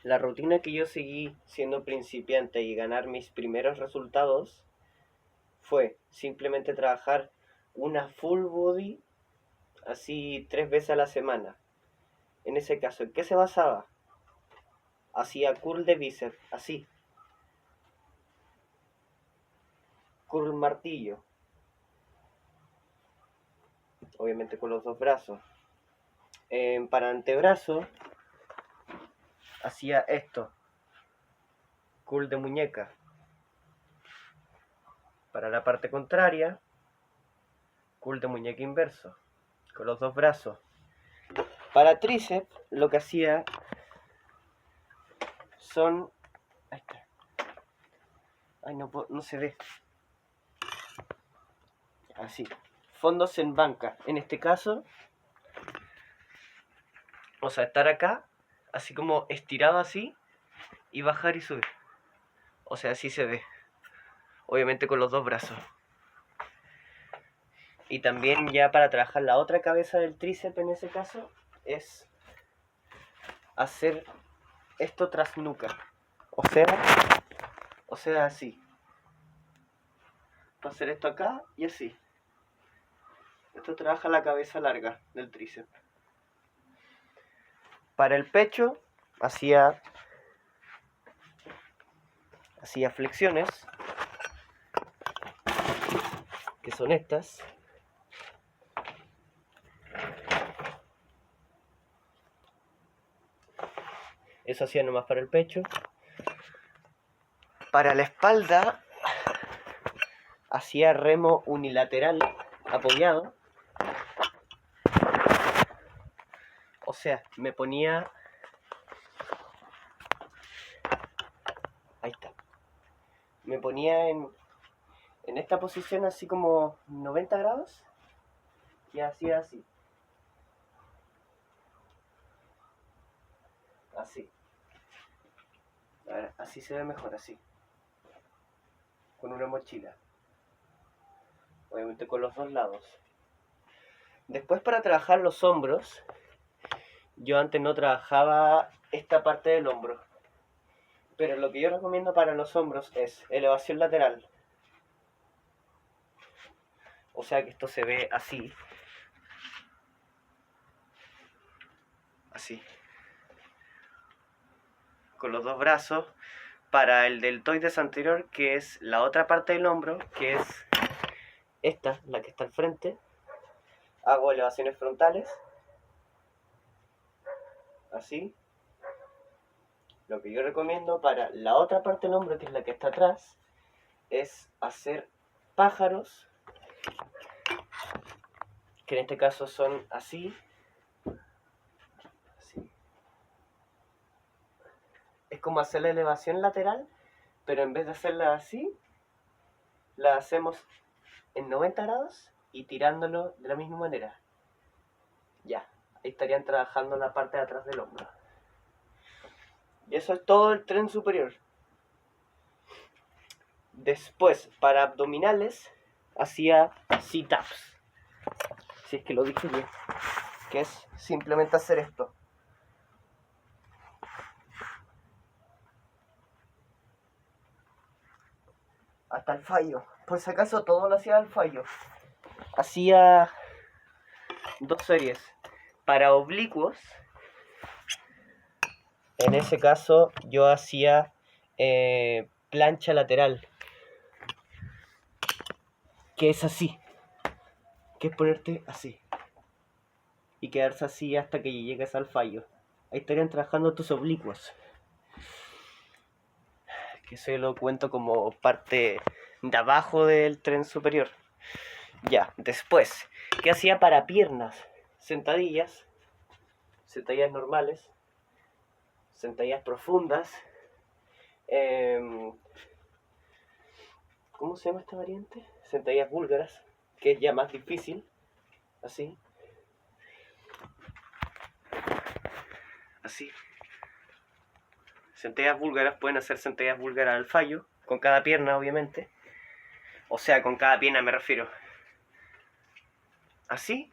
La rutina que yo seguí siendo principiante y ganar mis primeros resultados fue simplemente trabajar una full body así 3 veces a la semana. En ese caso, ¿en qué se basaba? Hacía curl de bíceps, así, curl martillo, obviamente con los dos brazos. Para antebrazo hacía esto, curl de muñeca. Para la parte contraria, curl de muñeca inverso, con los dos brazos. Para tríceps lo que hacía son... Ahí está. Ay, no se ve. Así. Fondos en banca. En este caso, o sea, estar acá, así como estirado así, y bajar y subir. O sea, así se ve. Obviamente con los dos brazos. Y también ya para trabajar la otra cabeza del tríceps en ese caso, es hacer esto tras nuca. O sea así. Va a hacer esto acá y así. Esto trabaja la cabeza larga del tríceps. Para el pecho hacía flexiones, que son estas. Eso hacía nomás para el pecho. Para la espalda hacía remo unilateral apoyado. O sea, me ponía... Ahí está. Me ponía en esta posición así como 90 grados y hacía así. Así. A ver, así se ve mejor, así. Con una mochila. Obviamente con los dos lados. Después para trabajar los hombros, yo antes no trabajaba esta parte del hombro. Pero lo que yo recomiendo para los hombros es elevación lateral. O sea que esto se ve así. Así. Con los dos brazos. Para el deltoides anterior, que es la otra parte del hombro, que es esta, la que está al frente, hago elevaciones frontales. Así. Lo que yo recomiendo para la otra parte del hombro, que es la que está atrás, es hacer pájaros, que en este caso son así. Así. Es como hacer la elevación lateral, pero en vez de hacerla así, la hacemos en 90 grados y tirándolo de la misma manera. Ya, ahí estarían trabajando la parte de atrás del hombro. Y eso es todo el tren superior. Después, para abdominales, hacía sit-ups. Si es que lo dije bien. Que es simplemente hacer esto. Hasta el fallo. Por si acaso todo lo hacía al fallo. Hacía 2 series. Para oblicuos, en ese caso yo hacía plancha lateral. Que es así. Que es ponerte así. Y quedarse así hasta que llegues al fallo. Ahí estarían trabajando tus oblicuos. Que eso lo cuento como parte de abajo del tren superior. Ya, después, ¿qué hacía para piernas? Sentadillas normales, sentadillas profundas. ¿Cómo se llama esta variante? Sentadillas búlgaras, que es ya más difícil. Así. Así. Sentadillas búlgaras, pueden hacer sentadillas búlgaras al fallo, con cada pierna obviamente. O sea, con cada pierna me refiero. Así.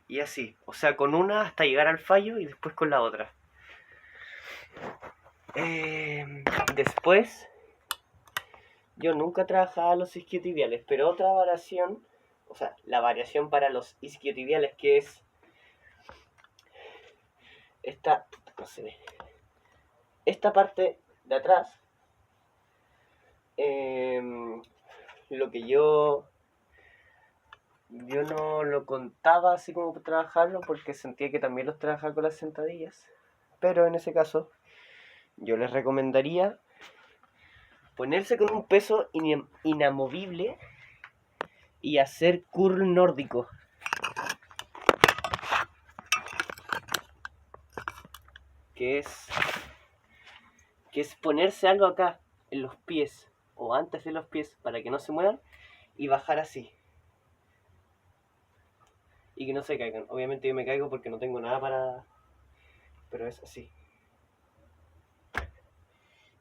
Y así. O sea, con una hasta llegar al fallo y después con la otra. Después, yo nunca trabajaba los isquiotibiales, pero otra variación, o sea, la variación para los isquiotibiales, que es esta, no se ve, esta parte de atrás, lo que yo no lo contaba así como trabajarlo porque sentía que también los trabajaba con las sentadillas, pero en ese caso yo les recomendaría ponerse con un peso inamovible y hacer curl nórdico, que es ponerse algo acá en los pies o antes de los pies para que no se muevan y bajar así y que no se caigan. Obviamente yo me caigo porque no tengo nada para, pero es así,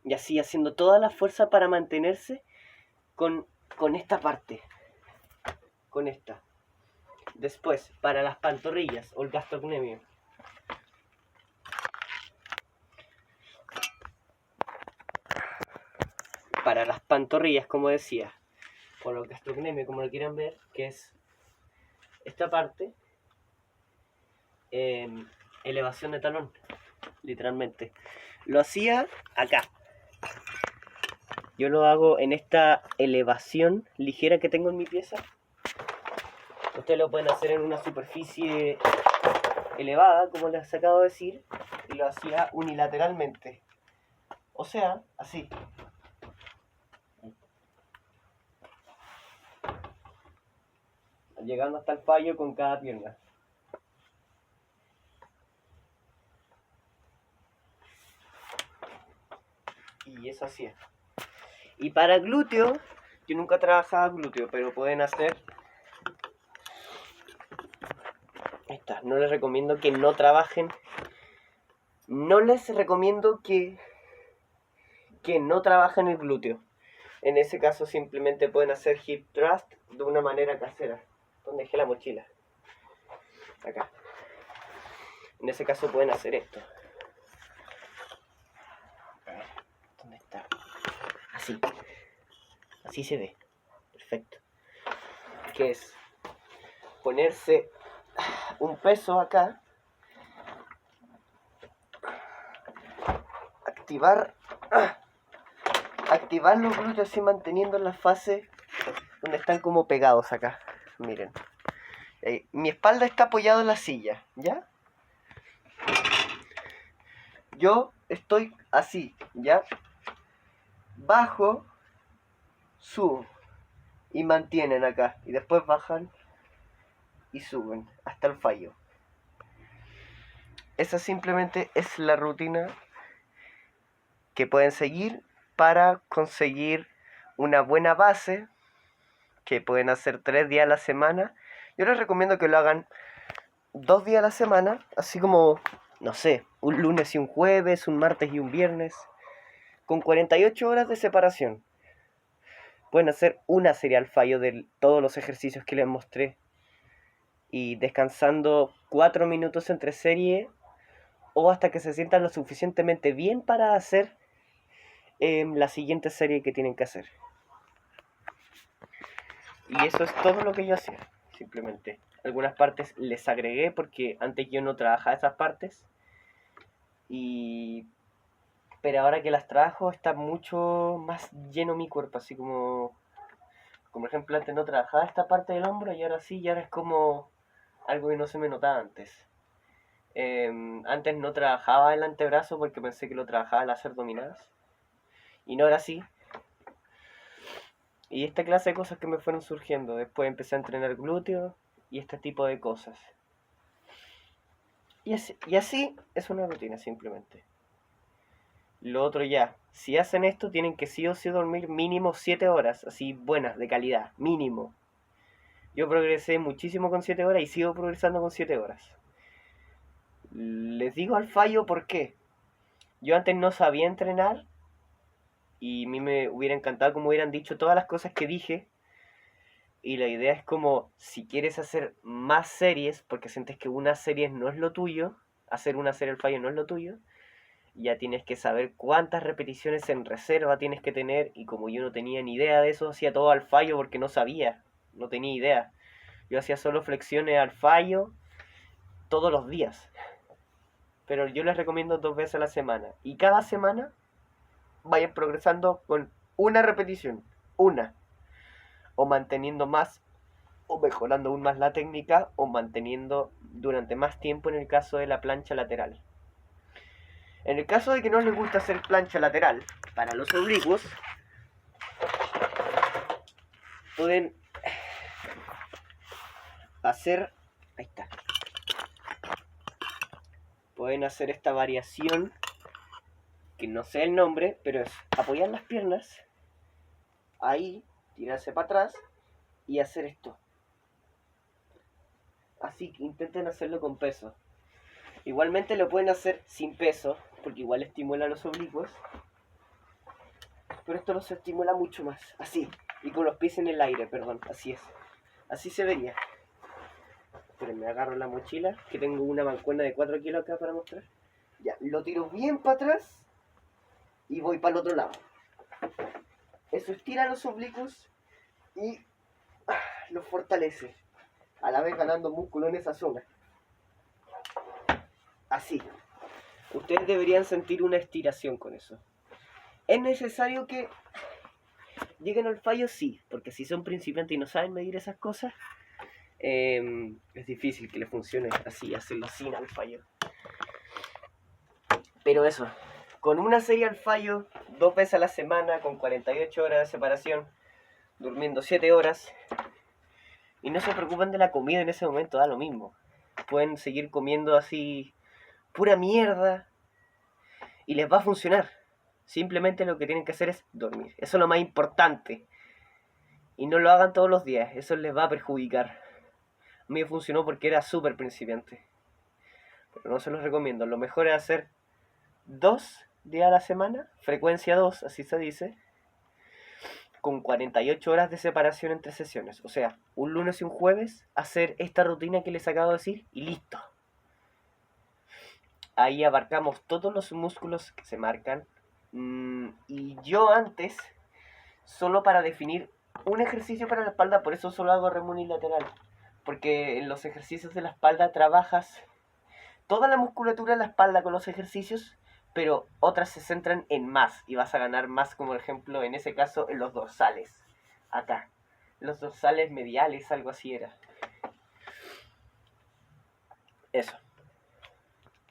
y así haciendo toda la fuerza para mantenerse con esta parte, con esta. Después, para las pantorrillas o el gastrocnemio, para las pantorrillas, como decía, o el gastrocnemio, como lo quieran ver, que es esta parte, elevación de talón, literalmente. Lo hacía acá. Yo lo hago en esta elevación ligera que tengo en mi pieza. Ustedes lo pueden hacer en una superficie elevada, como les acabo de decir, y lo hacía unilateralmente. O sea, así. Llegando hasta el fallo con cada pierna. Y eso hacía. Y para glúteo, yo nunca trabajaba glúteo, pero pueden hacer esta. No les recomiendo que no trabajen. No les recomiendo que no trabajen el glúteo. En ese caso simplemente pueden hacer hip thrust de una manera casera. ¿Dónde dejé la mochila? Acá. En ese caso pueden hacer esto. ¿Dónde está? Así. Así se ve. Perfecto. Que es ponerse un peso acá. Activar los glúteos así manteniendo la fase donde están como pegados acá. Miren. Mi espalda está apoyada en la silla, ¿ya? Yo estoy así, ¿ya? Bajo, subo y mantienen acá. Y después bajan y suben hasta el fallo. Esa simplemente es la rutina que pueden seguir para conseguir una buena base, que pueden hacer 3 días a la semana. Yo les recomiendo que lo hagan 2 días a la semana, así como, no sé, un lunes y un jueves, un martes y un viernes, con 48 horas de separación. Pueden hacer una serie al fallo de todos los ejercicios que les mostré y descansando 4 minutos entre serie o hasta que se sientan lo suficientemente bien para hacer la siguiente serie que tienen que hacer. Y eso es todo lo que yo hacía, simplemente. Algunas partes les agregué porque antes yo no trabajaba esas partes. Pero ahora que las trabajo está mucho más lleno mi cuerpo, así como por ejemplo antes no trabajaba esta parte del hombro y ahora sí, y ahora es como algo que no se me notaba antes. Antes no trabajaba el antebrazo porque pensé que lo trabajaba al hacer dominadas. Y no, ahora sí. Y esta clase de cosas que me fueron surgiendo. Después empecé a entrenar glúteos y este tipo de cosas. Y así es una rutina simplemente. Lo otro ya, si hacen esto tienen que sí o sí dormir mínimo 7 horas, así buenas, de calidad, mínimo. Yo progresé muchísimo con 7 horas y sigo progresando con 7 horas. Les digo al fallo por qué. Yo antes no sabía entrenar y a mí me hubiera encantado como hubieran dicho todas las cosas que dije. Y la idea es como, si quieres hacer más series, porque sientes que una serie no es lo tuyo, hacer una serie al fallo no es lo tuyo, ya tienes que saber cuántas repeticiones en reserva tienes que tener, y como yo no tenía ni idea de eso, hacía todo al fallo porque no sabía, no tenía idea. Yo hacía solo flexiones al fallo todos los días, pero yo les recomiendo 2 veces a la semana, y cada semana vayan progresando con una repetición, una, o manteniendo más, o mejorando aún más la técnica, o manteniendo durante más tiempo en el caso de la plancha lateral. En el caso de que no les gusta hacer plancha lateral para los oblicuos, pueden hacer, ahí está, pueden hacer esta variación, que no sé el nombre, pero es apoyar las piernas, ahí, tirarse para atrás y hacer esto. Así que intenten hacerlo con peso. Igualmente lo pueden hacer sin peso, porque igual estimula los oblicuos, pero esto los estimula mucho más, así, y con los pies en el aire, perdón, así es. Así se vería. Pero me agarro la mochila, que tengo una mancuerna de 4 kilos acá para mostrar. Ya, lo tiro bien para atrás y voy para el otro lado. Eso estira los oblicuos y los fortalece, a la vez ganando músculo en esa zona. Así. Ustedes deberían sentir una estiración con eso. ¿Es necesario que lleguen al fallo? Sí, porque si son principiantes y no saben medir esas cosas, es difícil que les funcione así, hacerlo sin al fallo. Pero eso, con una serie al fallo, 2 veces a la semana, con 48 horas de separación, durmiendo 7 horas, y no se preocupen de la comida en ese momento, da lo mismo. Pueden seguir comiendo así pura mierda y les va a funcionar. Simplemente lo que tienen que hacer es dormir. Eso es lo más importante. Y no lo hagan todos los días, eso les va a perjudicar. A mí me funcionó porque era súper principiante. Pero no se los recomiendo. Lo mejor es hacer 2 días a la semana, frecuencia 2, así se dice, con 48 horas de separación entre sesiones. O sea, un lunes y un jueves, hacer esta rutina que les acabo de decir y listo. Ahí abarcamos todos los músculos que se marcan. Y yo antes, solo para definir un ejercicio para la espalda, por eso solo hago remo unilateral. Porque en los ejercicios de la espalda trabajas toda la musculatura de la espalda con los ejercicios, pero otras se centran en más y vas a ganar más, como por ejemplo en ese caso en los dorsales, acá, los dorsales mediales, algo así era. Eso.